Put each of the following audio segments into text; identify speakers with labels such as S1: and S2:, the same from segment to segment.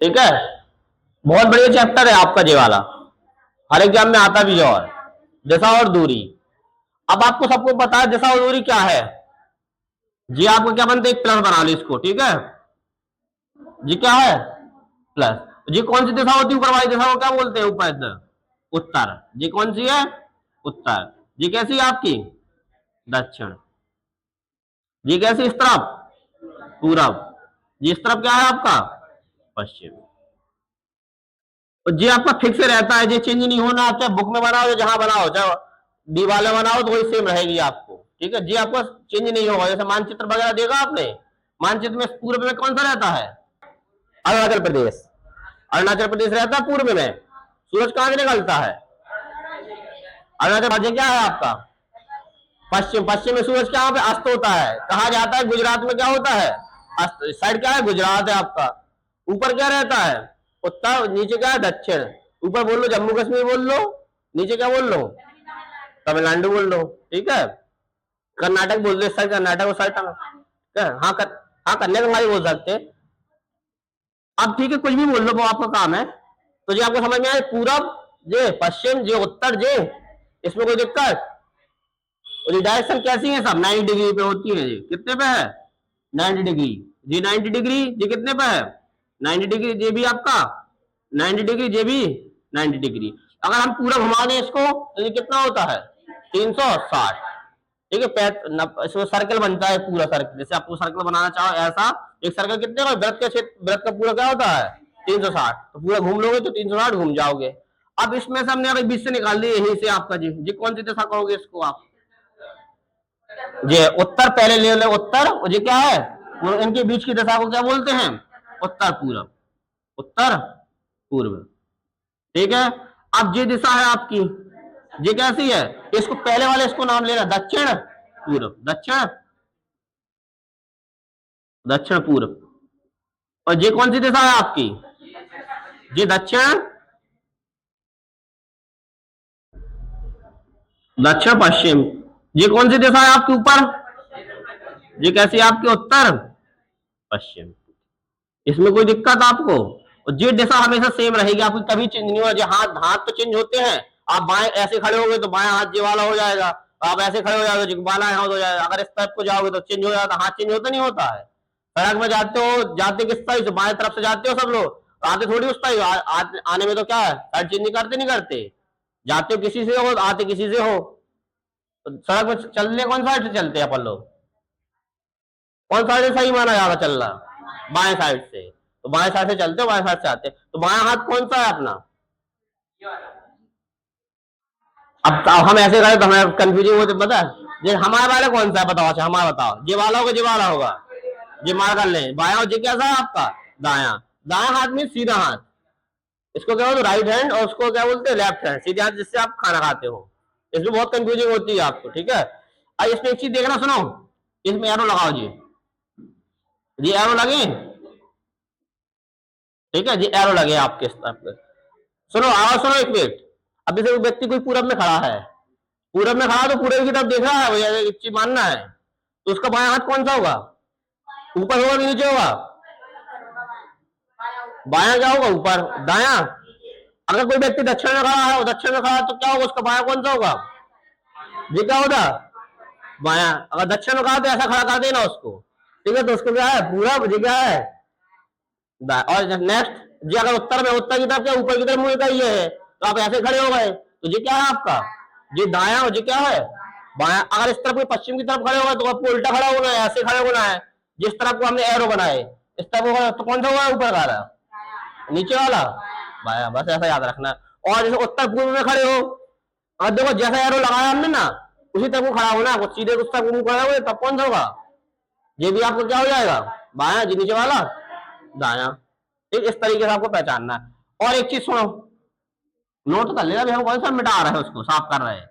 S1: ठीक है, बहुत बढ़िया चैप्टर है आपका ये वाला, हर एग्जाम में आता भी है। और दिशा और दूरी, अब आपको सबको पता है दिशा और दूरी क्या है। जी आपको क्या बनते एक प्लस बना लो इसको, ठीक है। जी क्या है प्लस। जी कौन सी दिशा होती है ऊपर वाली दिशा को क्या बोलते हैं ऊपर उत्तर। जी कौन सी है उत्तर। जी कैसी है आपकी दक्षिण। जी कैसी इस तरफ पूरब। जी इस तरफ क्या है आपका पश्चिम। तो जी आपका फिक्स रहता है, जी चेंज नहीं होना, चाहे बुक में बनाओ या जहां बनाओ, चाहे दीवार में बनाओ तो वही सेम रहेगी आपको, ठीक है। जी आपका चेंज नहीं होगा। जैसे मानचित्र वगैरह देखा आपने, मानचित्र में पूर्व में कौन सा रहता है अरुणाचल प्रदेश। अरुणाचल प्रदेश रहता है पूर्व में, सूरज कहां से निकलता है अरुणाचल प्रदेश क्या है आपका पश्चिम। पश्चिम में सूरज क्या पे अस्त होता है, कहा जाता है गुजरात में क्या होता है अस्त। साइड क्या है गुजरात है आपका। ऊपर क्या रहता है उत्तर, नीचे क्या है दक्षिण। ऊपर बोल लो जम्मू कश्मीर बोल लो, नीचे क्या बोल लो तमिलनाडु बोल लो, ठीक है। कर्नाटक बोल दो इस साइड कर्नाटक, उस साइड हाँ हाँ कन्याकुमारी बोल सकते। अब ठीक है कुछ भी बोल लो वो आपका काम है। तो जी आपको समझ में आए पूरब जे पश्चिम जे उत्तर जे, इसमें कोई दिक्कत। और ये डायरेक्शन कैसी है सब 90 डिग्री पे होती है। जी कितने पे है 90 डिग्री। जी 90 डिग्री जी कितने पे है 90 डिग्री। जे भी आपका 90 डिग्री, जे भी 90 डिग्री। अगर हम पूरा घुमा दें इसको तो ये कितना होता है 360, ठीक है। इसमें सर्कल बनता है पूरा सर्कल, जैसे आपको सर्कल बनाना चाहो ऐसा एक सर्कल कितने का वृत्त का क्षेत्र, वृत्त का पूरा क्या होता है 360। तो पूरा घूम लोगे तो 360 घूम जाओगे। अब इसमें से हमने अगर बीच से निकाल दिए यहीं से आपका जी कौन सी दिशा कहोगे इसको आप। ये उत्तर पहले ले लो उत्तर, और ये क्या है वो इनके बीच की दिशा को क्या बोलते हैं उत्तर पूर्व। उत्तर पूर्व, ठीक है। अब ये दिशा है आपकी, ये कैसी है इसको पहले वाले इसको नाम लेना दक्षिण पूर्व। दक्षिण दक्षिण पूर्व। और ये कौन सी दिशा है आपकी ये दक्षिण दक्षिण पश्चिम। ये कौन सी दिशा है आपके ऊपर ये कैसी है आपकी उत्तर पश्चिम। इसमें कोई दिक्कत आपको। और जी दिशा हमेशा सेम रहेगी आपकी, कभी चेंज नहीं होगा। हाथ हाथ तो चेंज होते हैं, आप बाएं ऐसे खड़े हो गए तो बाएं हाथ जी वाला हो जाएगा, आप ऐसे खड़े हो जाओगे तो बाला हाथ हो जाएगा। अगर इस तरफ को जाओगे तो चेंज हो जाता, हाथ चेंज होता नहीं होता है। सड़क में जाते हो जाते किस साइड से बाएं तरफ से जाते हो सब लोग, आते थोड़ी उस साइड आने में तो क्या है साइड चेंज नहीं करते नहीं करते। जाते हो किसी से हो आते किसी से हो। तो सड़क में चलने कौन साइड से चलते हैं अपन लोग, कौन साइड से सही माना जाता चलना बाएं साइड से। तो बाएं साइड से चलते हो बाएं साइड से आते। तो बाएं हाथ कौन सा है अपना। अब हम ऐसे करें तो हमें कंफ्यूजिंग होती पता है। ये हमारे वाला कौन सा है बताओ। अच्छा हमारा बताओ, ये वाला होगा ये वाला होगा। ये मार कर ले बाया, ये कैसा है आपका दाया। दाया हाथ में सीधा हाथ, इसको क्या बोलते राइट हैंड, और उसको क्या बोलते हैं लेफ्ट हैंड, सीधे हाथ जिससे आप खाना खाते हो। इसमें बहुत कंफ्यूजिंग होती है आपको, ठीक है। अब इसमें एक चीज देखना सुनो, इसमें एरो लगाओ जी, ये एरो लगे, ठीक है। जी एरो लगे आपके पे। सुनो आवाज सुनो एक मिनट। अब जैसे व्यक्ति कोई पूरब में खड़ा है, पूरब में खड़ा तो पूरब की तरफ देख रहा है, भैया एक चीज मानना है। तो उसका बायां हाथ कौन सा होगा, ऊपर होगा कि नीचे होगा। बायां क्या होगा ऊपर, दाया। अगर कोई व्यक्ति दक्षिण में खड़ा है और दक्षिण में खड़ा है तो क्या होगा उसका बायां कौन सा होगा, ये क्या होगा बायां। अगर दक्षिण में खड़ा तो ऐसा खड़ा कर देना उसको, ठीक है। तो उसको क्या है पूरब, ये क्या है और नेक्स्ट जी अगर उत्तर में, उत्तर की तरफ क्या ऊपर की तरफ मुंह का ये है तो आप ऐसे खड़े हो गए तो ये क्या है आपका ये दाया, और ये क्या है बाया। अगर इस तरफ कोई पश्चिम की तरफ खड़े हो गए तो आपको उल्टा खड़ा होना है, ऐसे खड़े होना है। जिस तरफ को हमने एरो बनाए इस तरफ होगा तो कौन सा होगा ऊपर वाला नीचे वाला बाया, बस ऐसा याद रखना। और जैसे उत्तर पूर्व में खड़े हो और देखो जैसा एरो लगाया हमने ना उसी तरफ को खड़ा होना, सीधे उस तरफ मुंह खड़ा हुए तब कौन सा होगा ये भी आपको क्या हो जाएगा बाया, जी नीचे वाला दाया। ठीक इस तरीके से आपको पहचानना है। और एक चीज सुनो, नोट कर लेना हम कौन सा मिटा रहे हैं उसको साफ कर रहे हैं,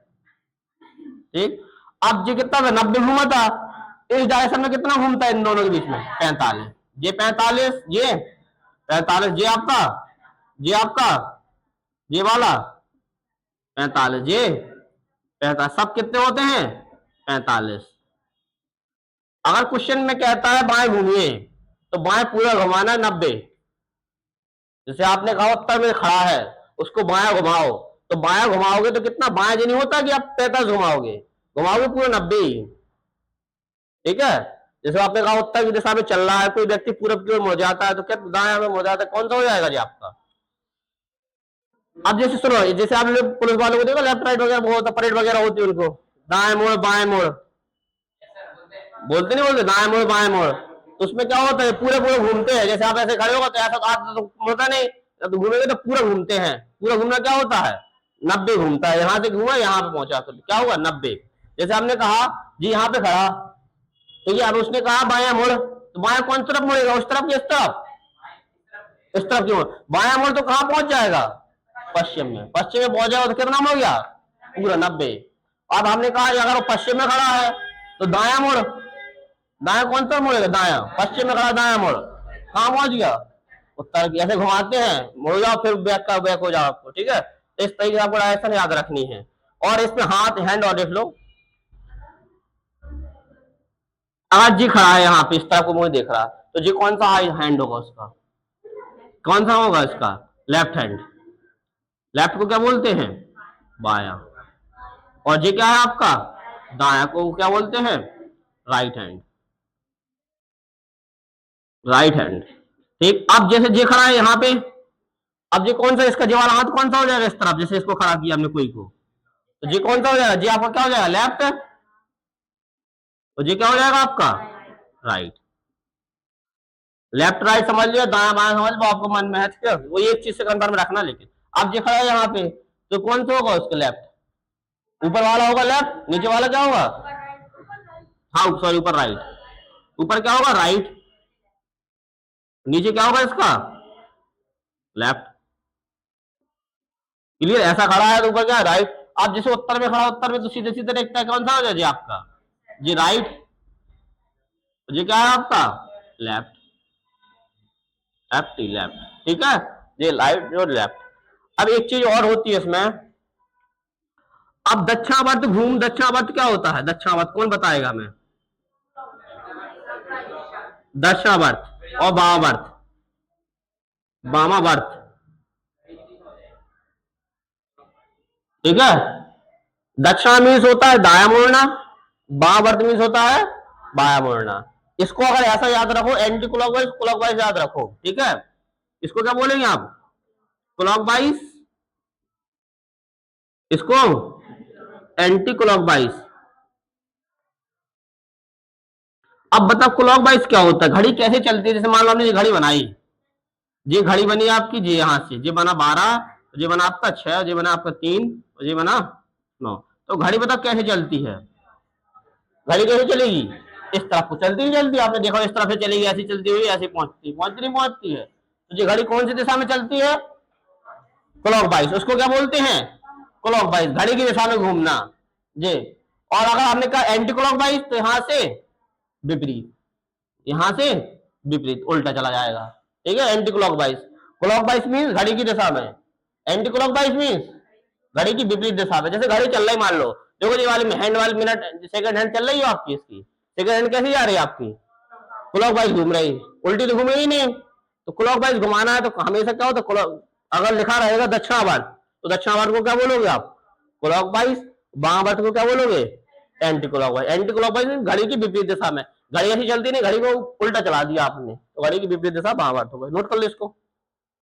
S1: ठीक। अब ये कितना था 90 घूमा था, इस डायरेक्शन में कितना घूमता है इन दोनों के बीच में 45। ये 45 ये 45 ये आपका ये आपका ये वाला 45 ये 45 सब कितने होते हैं 45। अगर क्वेश्चन में कहता है बाएं घूमिए तो बाएं पूरा घुमाना 90, जैसे आपने कहा उत्तर में खड़ा है, उसको बायां घुमाओ, तो बायां घुमाओगे तो कितना बायां जो नहीं होता कि आप 45 घुमाओगे, घुमाओगे पूरा 90 ही। ठीक है, जैसे आपने कहा उत्तर की दिशा में चल रहा है, कोई व्यक्ति पूरब की ओर मुड़ जाता है तो क्या दाएं में मुड़ जाता है, कौन सा हो जाएगा जी आपका। अब जैसे सुनो, जैसे आपने पुलिस वालों को देखो लेफ्ट राइट वगैरह बहुत परेड वगैरह होती है, उनको दाएं मोड़ बाएं मोड़ बोलते नहीं, बोलते दाएं मोड़ बाएं मोड़, तो उसमें क्या होता है पूरे पूरे घूमते हैं। जैसे आप ऐसे खड़े होगा तो ऐसा तो हाथ तो मुड़ता नहीं, तो घूमेंगे तो पूरा घूमते हैं। पूरा घूमना क्या होता है, 90 घूमता है। यहाँ से घूमा यहाँ पे पहुंचा तो क्या हुआ 90। जैसे हमने कहा जी यहाँ पे खड़ा, तो ये अब उसने कहा बायां मोड़, तो बायां कौन तरफ मुड़ेगा, उस तरफ की इस तरफ, इस तरफ की ओर। बायां मोड़ तो कहाँ पहुंच जाएगा, पश्चिम में। पश्चिम में पहुंच जाएगा तो कितना हो गया पूरा 90। अब हमने कहा अगर वो पश्चिम में खड़ा है तो दायां मोड़, दायां कौन सा मुड़ेगा, दायां, पश्चिम में खड़ा दायां मोड़, कहाँ पहुंच गया उत्तर की। ऐसे घुमाते हैं, मुड़ जाओ फिर बैक का बैक हो जाओ आपको। ठीक है, तो इस तरीके से आपको डायरेक्शन याद रखनी है। और इसमें हाथ हैंड और देख लो, अगर जी खड़ा है यहाँ पे इस तरह को मुझे देख रहा, तो जी कौन सा हैंड होगा उसका, कौन सा होगा इसका, लेफ्ट हैंड। लेफ्ट को क्या बोलते हैं, बाया। और जी क्या है आपका, दाया को क्या बोलते हैं, राइट हैंड, राइट हैंड। ठीक, अब जैसे जे खड़ा है यहाँ पे, अब जी कौन सा इसका जे वाला हाथ कौन सा हो जाएगा इस तरफ, जैसे इसको खड़ा किया हमने कोई को, तो जी कौन सा हो जाएगा, जी आपका क्या हो जाएगा लेफ्ट, तो जी क्या हो जाएगा आपका राइट। लेफ्ट राइट समझ लिया, दाया बाया समझ लो, आपको मन में है ठीक है, वो एक चीज से कंफर्म रखना। लेकिन अब जो खड़ा है यहाँ पे तो कौन सा होगा उसका लेफ्ट, ऊपर वाला होगा लेफ्ट, नीचे वाला क्या होगा, हाँ सॉरी ऊपर राइट, ऊपर क्या होगा राइट, नीचे क्या होगा इसका लेफ्ट। क्लियर, ऐसा खड़ा है तो ऊपर क्या है राइट। आप जैसे उत्तर में खड़ा, उत्तर में तो सीधे सीधे देखता है कौन सा हो जाए जी आपका, जी राइट, जी क्या है आपका लेफ्ट, लेफ्ट ही लेफ्ट। ठीक है, ये राइट जो लेफ्ट। अब एक चीज और होती है इसमें, अब दक्षिणावर्त घूम, दक्षिणावर्त क्या होता है, दक्षिणावर्त कौन बताएगा हमें, दक्षिणावर्त और वामावर्त, वामावर्त। ठीक है, दक्षिणा मीन्स होता है दाया मोड़ना, वामावर्त मीन्स होता है बाया मोड़ना। इसको अगर ऐसा याद रखो, एंटी क्लॉकवाइज क्लॉकवाइज याद रखो। ठीक है, इसको क्या बोलेंगे आप, क्लॉकवाइज, इसको एंटी क्लॉकवाइज। अब बताओ क्लॉकवाइज क्या होता है, घड़ी कैसे चलती है। जैसे मान लो हमने ये घड़ी बनाई, ये घड़ी बनी आपकी, जी यहाँ से ये बना 12, ये बना आपका 6, ये बना आपका 3, और ये बना 9। तो घड़ी बताओ कैसे चलती है, घड़ी कैसे चलेगी, इस तरफ को चलती नहीं चलती, आपने देखा इस तरफ से चलेगी, ऐसी चलती हुई ऐसी पहुंचती पहुंचती नहीं पहुंचती है। तो ये घड़ी कौन सी दिशा में चलती है, क्लॉकवाइज, उसको क्या बोलते हैं क्लॉकवाइज, घड़ी की दिशा में घूमना जी। और अगर हमने कहा एंटी क्लॉकवाइज तो यहां से विपरीत, यहां से विपरीत उल्टा चला जाएगा। ठीक है, एंटी क्लॉकवाइज, क्लॉकवाइज मीन्स घड़ी की दिशा में, एंटी क्लॉकवाइज मीन्स घड़ी की विपरीत दिशा में। जैसे घड़ी चल रही, मान लो देखो जी वाली हैंड वाली मिनट सेकंड हैंड चल रही है आपकी, इसकी सेकंड हैंड कैसी जा रही है आपकी, क्लॉकवाइज घूम रही, उल्टी तो घूम रही नहीं। तो क्लॉकवाइज घुमाना है तो हमेशा क्या होता, अगर लिखा रहेगा दक्षिणावर्त तो दक्षिणावर्त को क्या बोलोगे आप क्लॉकवाइज, वामावर्त को क्या बोलोगे एंटी क्लॉकवाइज। एंटी क्लॉकवाइज घड़ी की विपरीत दिशा में, घड़ी ऐसी चलती नहीं, घड़ी को उल्टा चला दिया आपने, तो घड़ी की विपरीत दिशा वामावर्त हो गई। नोट कर लो इसको।